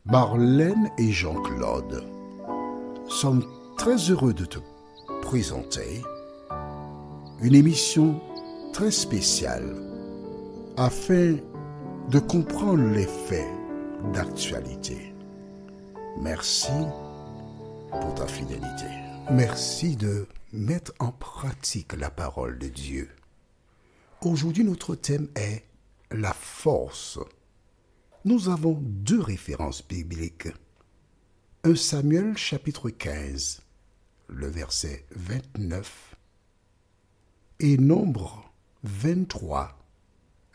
Marlène et Jean-Claude sommes très heureux de te présenter une émission très spéciale afin de comprendre les faits d'actualité. Merci pour ta fidélité. Merci de mettre en pratique la parole de Dieu. Aujourd'hui, notre thème est la force. Nous avons deux références bibliques. 1 Samuel chapitre 15, le verset 29, et Nombre 23,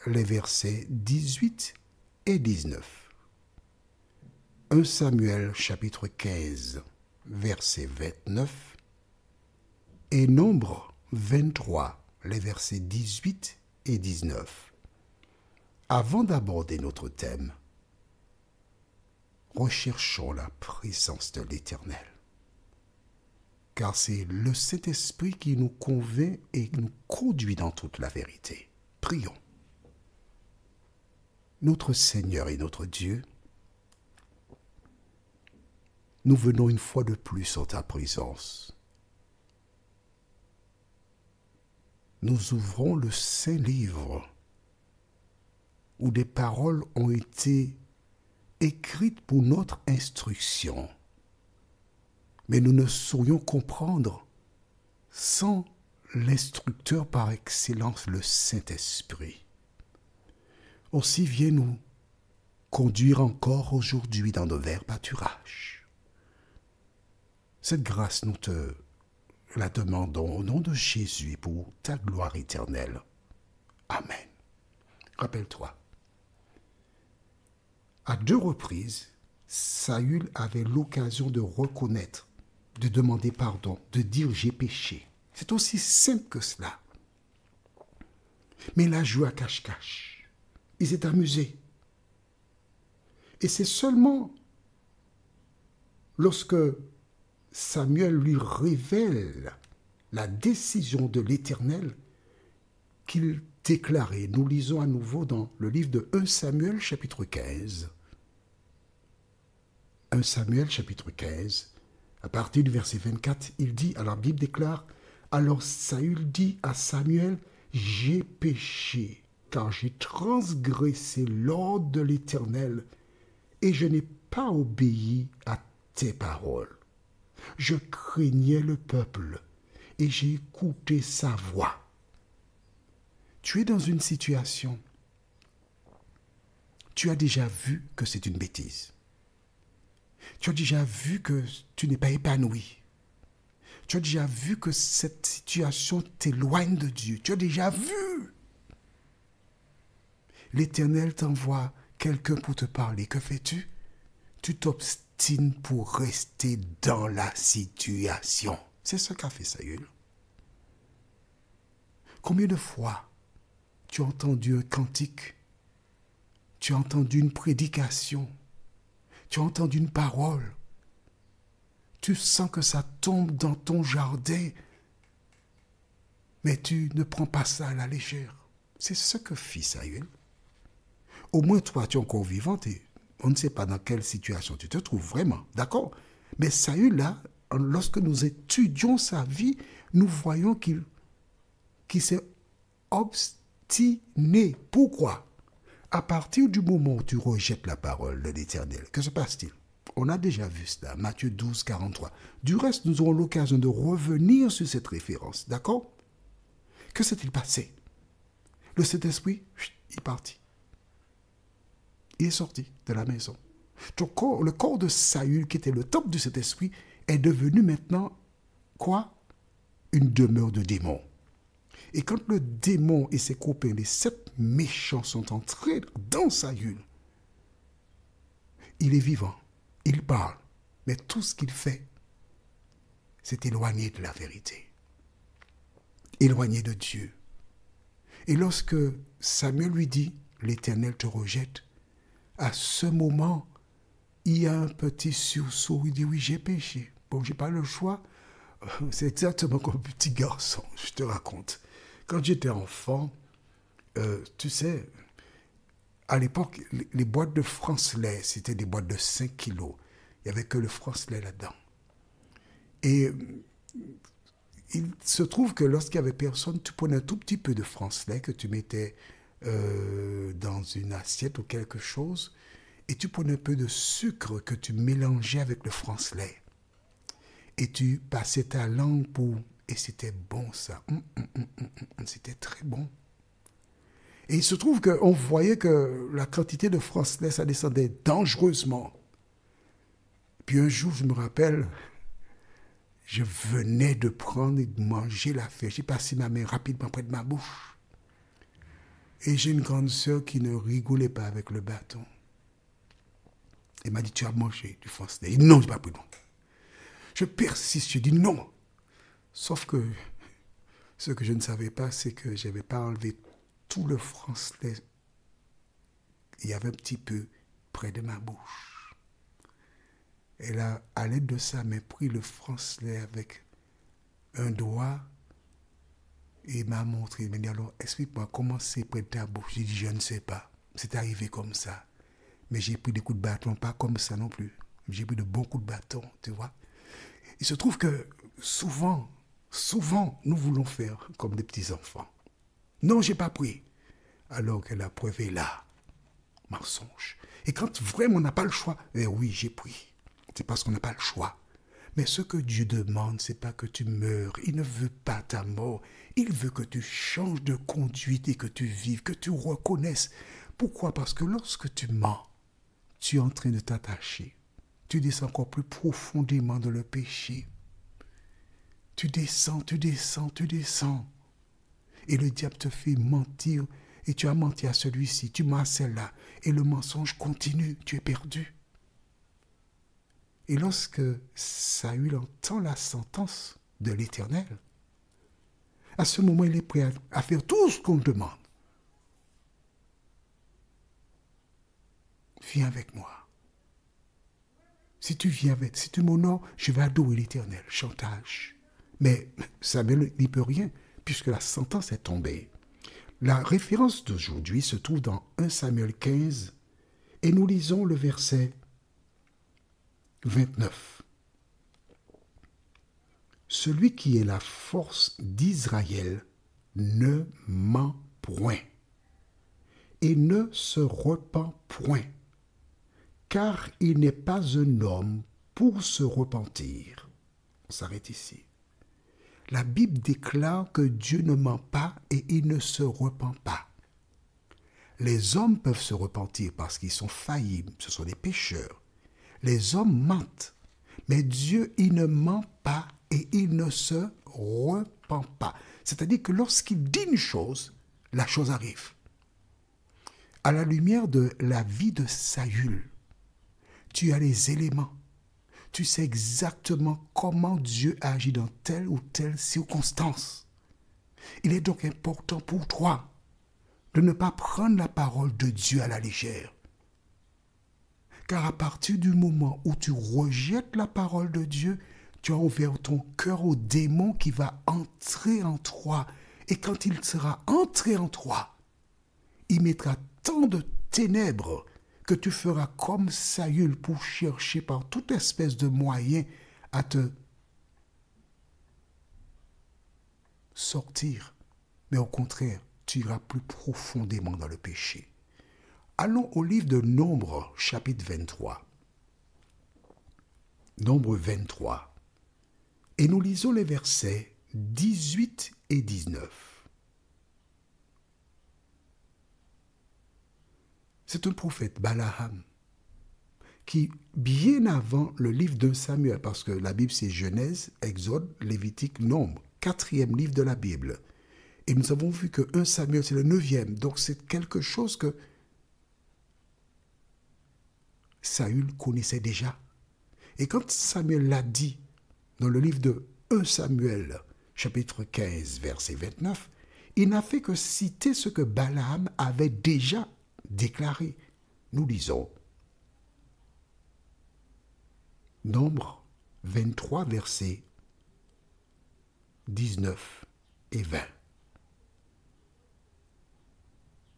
les versets 18 et 19. 1 Samuel chapitre 15, verset 29, et Nombre 23, les versets 18 et 19. Avant d'aborder notre thème, recherchons la présence de l'Éternel. Car c'est le Saint-Esprit qui nous convainc et nous conduit dans toute la vérité. Prions. Notre Seigneur et notre Dieu, nous venons une fois de plus en ta présence. Nous ouvrons le Saint-Livre où des paroles ont été écrites pour notre instruction. Mais nous ne saurions comprendre sans l'instructeur par excellence, le Saint-Esprit. Aussi viens nous conduire encore aujourd'hui dans nos verts pâturages. Cette grâce, nous te la demandons au nom de Jésus et pour ta gloire éternelle. Amen. Rappelle-toi, à deux reprises, Saül avait l'occasion de reconnaître, de demander pardon, de dire « j'ai péché ». C'est aussi simple que cela. Mais il a joué à cache-cache. Il s'est amusé. Et c'est seulement lorsque Samuel lui révèle la décision de l'Éternel qu'il déclarait. Nous lisons à nouveau dans le livre de 1 Samuel chapitre 15. 1 Samuel chapitre 15, à partir du verset 24, il dit, alors la Bible déclare, « Alors Saül dit à Samuel, « J'ai péché, car j'ai transgressé l'ordre de l'Éternel, et je n'ai pas obéi à tes paroles. Je craignais le peuple, et j'ai écouté sa voix. » Tu es dans une situation, tu as déjà vu que c'est une bêtise. Tu as déjà vu que tu n'es pas épanoui. Tu as déjà vu que cette situation t'éloigne de Dieu. Tu as déjà vu. L'Éternel t'envoie quelqu'un pour te parler. Que fais-tu? Tu t'obstines pour rester dans la situation. C'est ce qu'a fait Saül. Combien de fois tu as entendu un cantique? Tu as entendu une prédication? Tu as entendu une parole, tu sens que ça tombe dans ton jardin, mais tu ne prends pas ça à la légère. C'est ce que fit Saül. Au moins toi, tu es encore vivante et on ne sait pas dans quelle situation tu te trouves vraiment, d'accord? Mais Saül, là, lorsque nous étudions sa vie, nous voyons qu'il s'est obstiné. Pourquoi? À partir du moment où tu rejettes la parole de l'Éternel, que se passe-t-il? On a déjà vu cela, Matthieu 12, 43. Du reste, nous aurons l'occasion de revenir sur cette référence, d'accord? Que s'est-il passé? Le Saint-Esprit, il est parti. Il est sorti de la maison. Le corps de Saül, qui était le temple du Saint-Esprit, est devenu maintenant, quoi? Une demeure de démons. Et quand le démon et ses copains, les 7 méchants, sont entrés dans Saül, il est vivant, il parle, mais tout ce qu'il fait, c'est éloigner de la vérité, éloigner de Dieu. Et lorsque Samuel lui dit, l'Éternel te rejette, à ce moment, il y a un petit sursaut, il dit, oui, j'ai péché. Bon, j'ai pas le choix. C'est exactement comme un petit garçon, je te raconte. Quand j'étais enfant, tu sais, À l'époque, les boîtes de francelets, c'était des boîtes de 5 kilos. Il n'y avait que le francelet là-dedans. Et il se trouve que lorsqu'il n'y avait personne, tu prenais un tout petit peu de francelet que tu mettais dans une assiette ou quelque chose, et tu prenais un peu de sucre que tu mélangeais avec le francelet. Et tu passais ta langue pour... Et c'était bon ça. C'était très bon. Et il se trouve qu'on voyait que la quantité de francelet, ça descendait dangereusement. Puis un jour, je me rappelle, je venais de prendre et de manger l'affaire. J'ai passé ma main rapidement près de ma bouche. Et j'ai une grande sœur qui ne rigolait pas avec le bâton. Elle m'a dit, tu as mangé du francelet. Et non, je n'ai pas pris non. Je persiste, je dis non. Sauf que ce que je ne savais pas, c'est que je n'avais pas enlevé tout le francelet. Il y avait un petit peu près de ma bouche. Elle a, à l'aide de ça, m'a pris le francelet avec un doigt et m'a montré. Elle m'a dit, alors, explique-moi comment c'est près de ta bouche. J'ai dit, je ne sais pas. C'est arrivé comme ça. Mais j'ai pris des coups de bâton, pas comme ça non plus. J'ai pris de bons coups de bâton, tu vois. Il se trouve que souvent, nous voulons faire comme des petits enfants. Non, j'ai pas pris. Alors que la preuve est là. Mensonge. Et quand vraiment on n'a pas le choix, eh oui, j'ai pris. C'est parce qu'on n'a pas le choix. Mais ce que Dieu demande, c'est pas que tu meurs. Il ne veut pas ta mort. Il veut que tu changes de conduite et que tu vives, que tu reconnaisses. Pourquoi? Parce que lorsque tu mens, tu es en train de t'attacher. Tu descends encore plus profondément dans le péché. Tu descends. Et le diable te fait mentir. Et tu as menti à celui-ci, tu mens à celle-là. Et le mensonge continue, tu es perdu. Et lorsque Saül entend la sentence de l'Éternel, à ce moment, il est prêt à faire tout ce qu'on demande. Viens avec moi. Si tu viens avec, si tu m'honores, je vais adorer l'Éternel. Chantage. Mais Samuel n'y peut rien, puisque la sentence est tombée. La référence d'aujourd'hui se trouve dans 1 Samuel 15 et nous lisons le verset 29. Celui qui est la force d'Israël ne ment point et ne se repent point, car il n'est pas un homme pour se repentir. On s'arrête ici. La Bible déclare que Dieu ne ment pas et il ne se repent pas. Les hommes peuvent se repentir parce qu'ils sont faillibles, ce sont des pécheurs. Les hommes mentent, mais Dieu, il ne ment pas et il ne se repent pas. C'est-à-dire que lorsqu'il dit une chose, la chose arrive. À la lumière de la vie de Saül, tu as les éléments. Tu sais exactement comment Dieu agit dans telle ou telle circonstance. Il est donc important pour toi de ne pas prendre la parole de Dieu à la légère. Car à partir du moment où tu rejettes la parole de Dieu, tu as ouvert ton cœur au démon qui va entrer en toi. Et quand il sera entré en toi, il mettra tant de ténèbres que tu feras comme Saül pour chercher par toute espèce de moyen à te sortir. Mais au contraire, tu iras plus profondément dans le péché. Allons au livre de Nombre, chapitre 23. Nombre 23. Et nous lisons les versets 18 et 19. C'est un prophète, Balaam, qui, bien avant le livre de Samuel, parce que la Bible c'est Genèse, Exode, Lévitique, Nombre, 4e livre de la Bible. Et nous avons vu que 1 Samuel c'est le 9e, donc c'est quelque chose que Saül connaissait déjà. Et quand Samuel l'a dit dans le livre de 1 Samuel, chapitre 15, verset 29, il n'a fait que citer ce que Balaam avait déjà déclaré. Nous lisons Nombre 23, versets 19 et 20.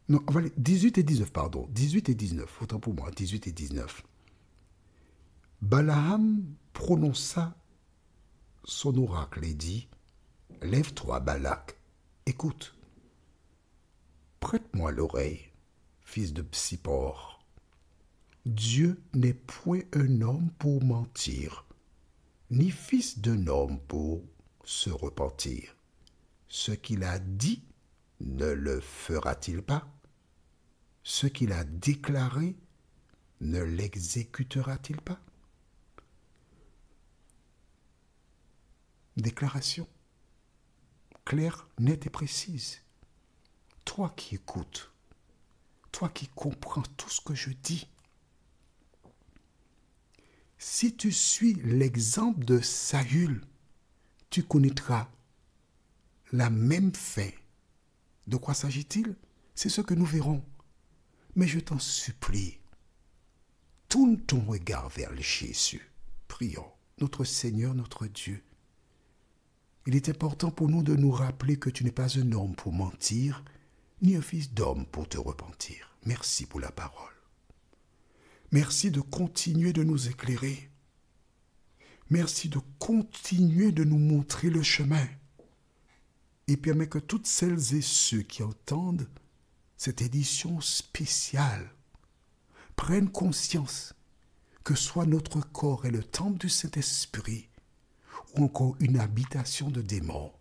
Non, on va aller 18 et 19, pardon. 18 et 19, autant pour moi, 18 et 19. Balaam prononça son oracle et dit, « Lève-toi, Balak, écoute. Prête-moi l'oreille, fils de Psippor. Dieu n'est point un homme pour mentir, ni fils d'un homme pour se repentir. Ce qu'il a dit, ne le fera-t-il pas? Ce qu'il a déclaré, ne l'exécutera-t-il pas? » Déclaration claire, nette et précise. Toi qui écoutes, toi qui comprends tout ce que je dis, si tu suis l'exemple de Saül, tu connaîtras la même fin. De quoi s'agit-il? C'est ce que nous verrons. Mais je t'en supplie, tourne ton regard vers le Jésus. Prions, notre Seigneur, notre Dieu. Il est important pour nous de nous rappeler que tu n'es pas un homme pour mentir, ni un fils d'homme pour te repentir. Merci pour la parole. Merci de continuer de nous éclairer. Merci de continuer de nous montrer le chemin. Et permet que toutes celles et ceux qui entendent cette édition spéciale prennent conscience que soit notre corps est le temple du Saint-Esprit ou encore une habitation de démons.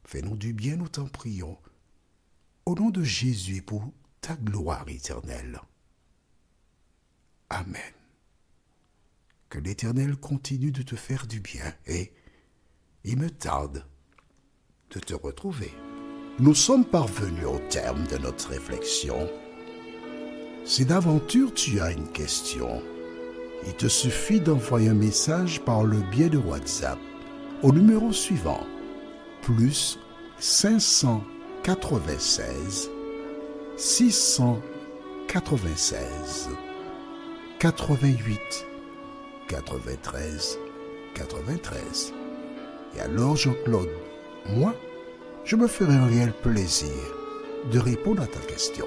Fais-nous du bien, nous t'en prions. Au nom de Jésus pour ta gloire éternelle. Amen. Que l'Éternel continue de te faire du bien et il me tarde de te retrouver. Nous sommes parvenus au terme de notre réflexion. Si d'aventure tu as une question, il te suffit d'envoyer un message par le biais de WhatsApp au numéro suivant, plus 596 696 88 93 93. Et alors Jean-Claude, moi, je me ferai un réel plaisir de répondre à ta question.